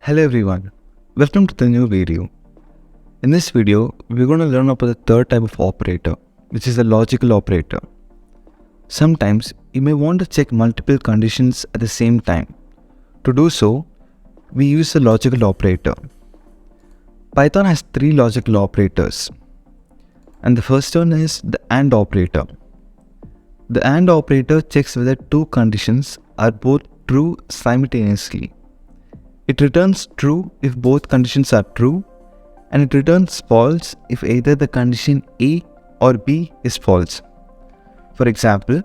Hello everyone, welcome to the new video. In this video, we're going to learn about the third type of operator, which is the logical operator. Sometimes you may want to check multiple conditions at the same time. To do so, we use the logical operator. Python has three logical operators, and the first one is the AND operator. The AND operator checks whether two conditions are both true simultaneously. It returns true if both conditions are true, and it returns false if either the condition A or B is false. For example,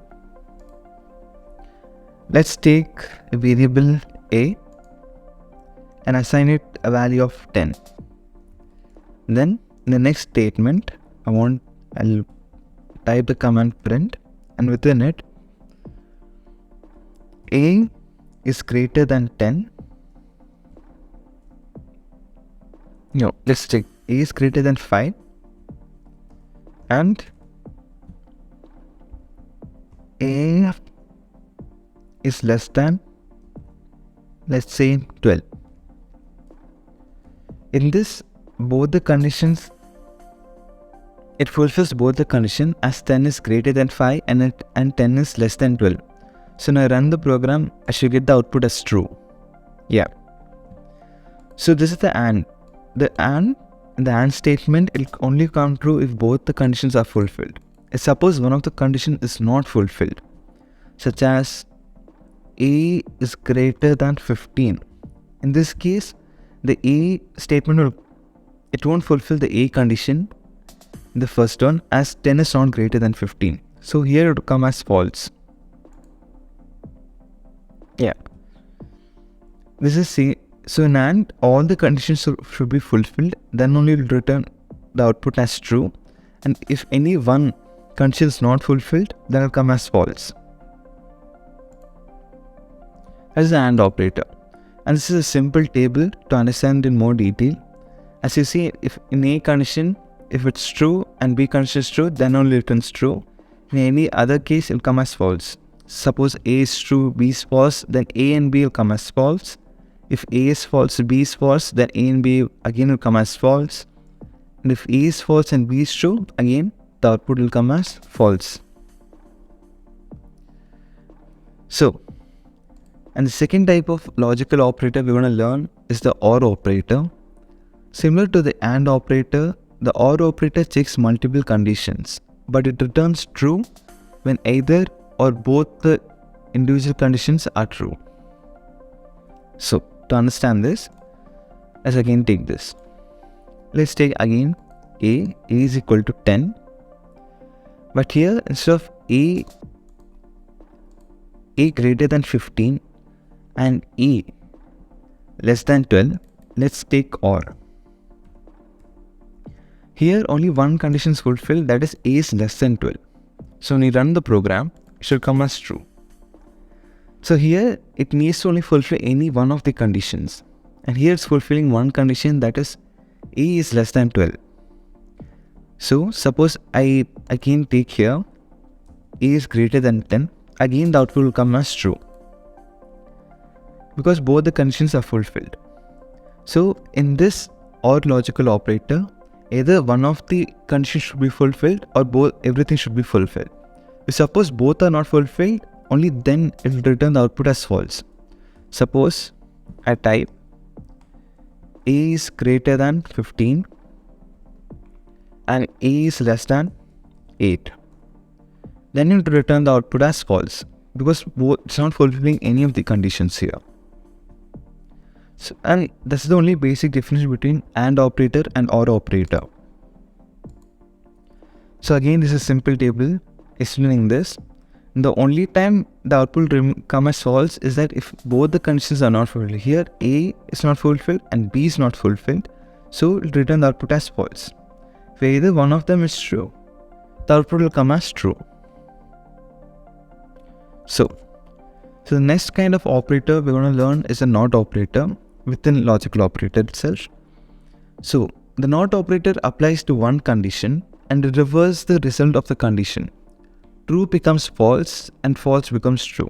let's take a variable A and assign it a value of 10. Then in the next statement, I'll type the command print, and within it, A is greater than 10. No, let's check. A is greater than 5 and A is less than, let's say, 12. In this, both the conditions, it fulfills both the condition as 10 is greater than 5 and 10 is less than 12. So when I run the program, I should get the output as true. Yeah. So this is the AND. The AND statement will only come true if both the conditions are fulfilled. Suppose one of the conditions is not fulfilled, such as A is greater than 15. In this case, the A statement won't fulfill the A condition in the first one, as 10 is not greater than 15. So here it will come as false. Yeah. This is C. So in AND, all the conditions should be fulfilled, then only it will return the output as true. And if any one condition is not fulfilled, then it will come as false. That is the AND operator. And this is a simple table to understand in more detail. As you see, if in A condition, if it's true and B condition is true, then only it returns true. In any other case, it will come as false. Suppose A is true, B is false, then A and B will come as false. If A is false, B is false, then A and B again will come as false. And if A is false and B is true, again the output will come as false. So, and the second type of logical operator we're going to learn is the OR operator. Similar to the AND operator, the OR operator checks multiple conditions, but it returns true when either or both the individual conditions are true. So, to understand this, let's again take this. Let's take again A is equal to 10. But here, instead of A greater than 15 and A less than 12, let's take OR. Here only one condition is fulfilled, that is A is less than 12. So when you run the program, it should come as true. So here it needs to only fulfill any one of the conditions, and here it's fulfilling one condition, that is A is less than 12. So suppose I again take here A is greater than 10, again the output will come as true because both the conditions are fulfilled. So in this OR logical operator, either one of the conditions should be fulfilled or everything should be fulfilled. If suppose both are not fulfilled, only then it will return the output as false. Suppose I type A is greater than 15 and A is less than 8. Then it will return the output as false because it's not fulfilling any of the conditions here. So, and that's the only basic difference between AND operator and OR operator. So again, this is a simple table explaining this. The only time the output will come as false is that if both the conditions are not fulfilled. Here A is not fulfilled and B is not fulfilled, so it will return the output as false. If either one of them is true, the output will come as true. So the next kind of operator we're going to learn is a NOT operator within logical operator itself. So the NOT operator applies to one condition and reverses the result of the condition. True becomes false and false becomes true.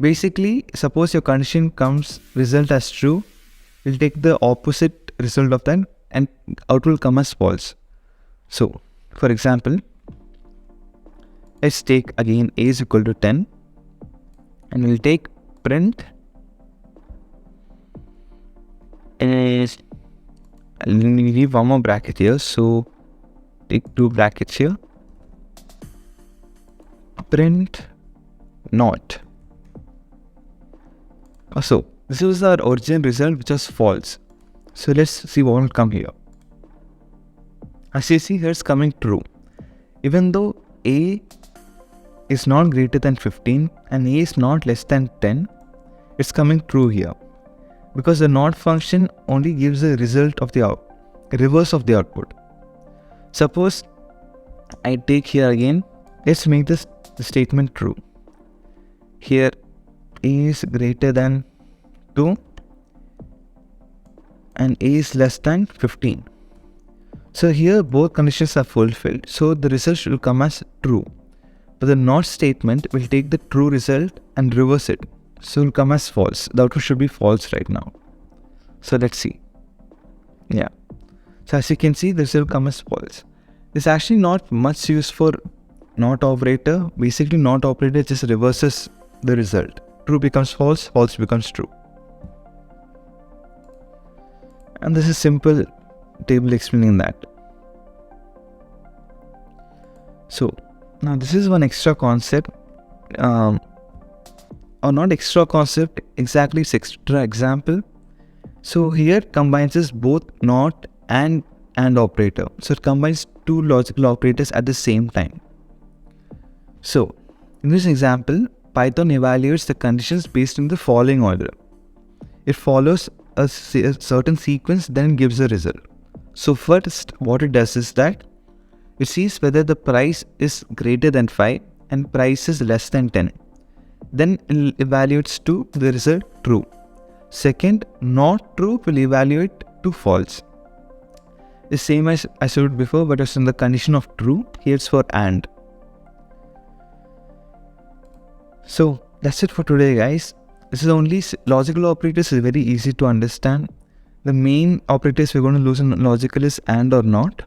Basically, suppose your condition comes result as true we'll take the opposite result of that and out will come as false. So for example, let's take again a is equal to 10 and we'll take print is, I'll leave one more bracket here, so take 2 brackets here, print not. So this was our original result which was false. So let's see what will come here. As you see here, it's coming true. Even though a is not greater than 15 and a is not less than 10, it's coming true here. Because the not function only gives the result of the reverse of the output. Suppose I take here again, let's make the statement true. Here a is greater than 2 and a is less than 15. So here both conditions are fulfilled, so the result should come as true. But the not statement will take the true result and reverse it. So it will come as false. The output should be false right now. So let's see. Yeah. So as you can see, this will come as false. There's actually not much use for not operator. Basically, not operator just reverses the result. True becomes false, false becomes true. And this is simple table explaining that. So now this is one extra concept, or not extra concept, exactly it's extra example. So here combines both not and operator. So it combines 2 logical operators at the same time. So in this example, Python evaluates the conditions based in the following order. It follows a certain sequence, then gives a result. So first what it does is that it sees whether the price is greater than 5 and price is less than 10. Then it evaluates to the result true. Second, not true will evaluate to false. The same as I showed before, but it's in the condition of true. Here it's for AND. So that's it for today, guys. This is only logical operators is very easy to understand. The main operators we're going to lose in logical is AND or not,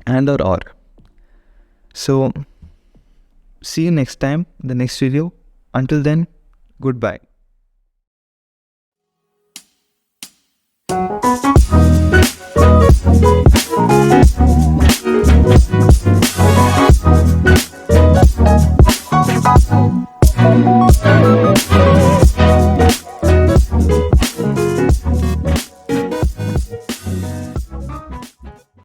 AND or OR. So see you next time in the next video. Until then, goodbye.